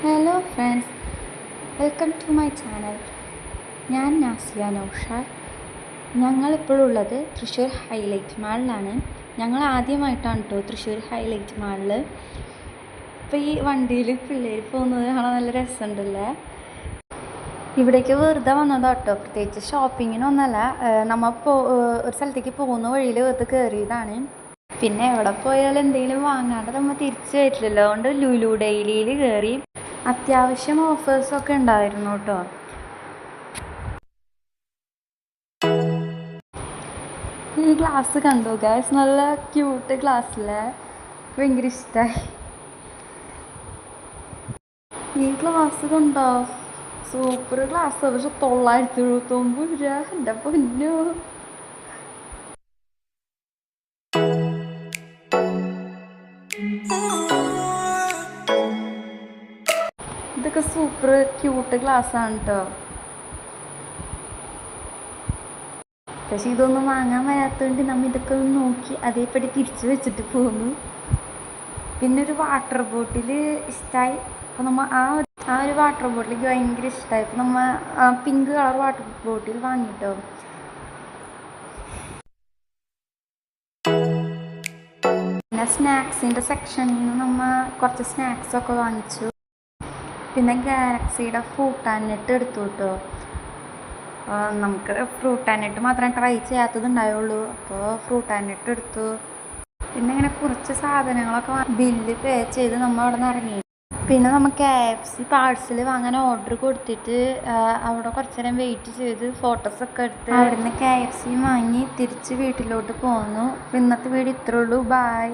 Hello friends, welcome to my channel. ഞാൻ നാസിയ നൗഷാദ്. ഞങ്ങളിപ്പോഴുള്ളത് Thrissur Highlight മാളിലാണ്. ഞങ്ങൾ ആദ്യമായിട്ടാണ് കേട്ടോ തൃശ്ശൂർ ഹൈലൈറ്റ് മാളിൽ. ഇപ്പോൾ ഈ വണ്ടിയിൽ പിള്ളേർ പോകുന്നത് കാണാൻ നല്ല രസമുണ്ടല്ലേ. ഇവിടേക്ക് വെറുതെ വന്നതാട്ടോ, പ്രത്യേകിച്ച് ഷോപ്പിങ്ങിനൊന്നല്ല. നമ്മളിപ്പോൾ ഒരു സ്ഥലത്തേക്ക് പോകുന്ന വഴിയിൽ വെറുതെ കയറിയതാണ്. പിന്നെ എവിടെ പോയാലും എന്തെങ്കിലും വാങ്ങാണ്ട് നമ്മൾ തിരിച്ചു വരില്ലല്ലോ. അതുകൊണ്ട് ലുലു ഡെയിലിയിൽ കയറി. അത്യാവശ്യം ഓഫേഴ്സൊക്കെ ഉണ്ടായിരുന്നു കേട്ടോ. ഈ ഗ്ലാസ് കണ്ടോ ഗൈസ്, നല്ല ക്യൂട്ട് ഗ്ലാസ്സിലെ ഭയങ്കര ഇഷ്ടമായി. ഈ ഗ്ലാസ് കണ്ടോ, സൂപ്പർ ഗ്ലാസ്. പക്ഷെ 979 രൂപ. എൻ്റെ പൊന്നോ. ഇതൊക്കെ സൂപ്പർ ക്യൂട്ട് ഗ്ലാസ് ആണ് കേട്ടോ. പക്ഷെ ഇതൊന്നും വാങ്ങാൻ വരാത്തതുകൊണ്ട് നമ്മൾ ഇതൊക്കെ ഒന്ന് നോക്കി അതേപടി തിരിച്ചു വെച്ചിട്ട് പോന്നു. പിന്നെ ഒരു വാട്ടർ ബോട്ടിൽ ഇഷ്ടമായി. അപ്പോൾ നമ്മൾ ആ ഒരു വാട്ടർ ബോട്ടിലേക്ക് ഭയങ്കര ഇഷ്ടമായി. അപ്പോൾ നമ്മൾ പിങ്ക് കളർ വാട്ടർ ബോട്ടിൽ വാങ്ങിട്ടോ. പിന്നെ സ്നാക്സിൻ്റെ സെക്ഷനിൽ നിന്ന് നമ്മൾ കുറച്ച് സ്നാക്സൊക്കെ വാങ്ങിച്ചു. പിന്നെ ഗാലക്സിയുടെ ഫ്രൂട്ട് ആൻഡ് നട്ട് എടുത്തു കേട്ടോ. നമുക്ക് ഫ്രൂട്ട് ആൻഡ് നട്ട് മാത്രമേ ട്രൈ ചെയ്യാത്തതുണ്ടായുള്ളൂ. അപ്പോൾ ഫ്രൂട്ട് ആൻഡ് നട്ട് എടുത്തു. പിന്നെ ഇങ്ങനെ കുറച്ച് സാധനങ്ങളൊക്കെ ബില്ല് പേ ചെയ്ത് നമ്മൾ അവിടെ നിന്ന് ഇറങ്ങി. പിന്നെ നമ്മൾ KFC പാഴ്സൽ വാങ്ങാൻ ഓർഡർ കൊടുത്തിട്ട് അവിടെ കുറച്ച് നേരം വെയിറ്റ് ചെയ്ത് ഫോട്ടോസൊക്കെ എടുത്ത് അവിടെ നിന്ന് KFC വാങ്ങി തിരിച്ച് വീട്ടിലോട്ട് പോന്നു. ഇന്നത്തെ വീഡിയോ ഇത്രേ ഉള്ളൂ. ബായ്.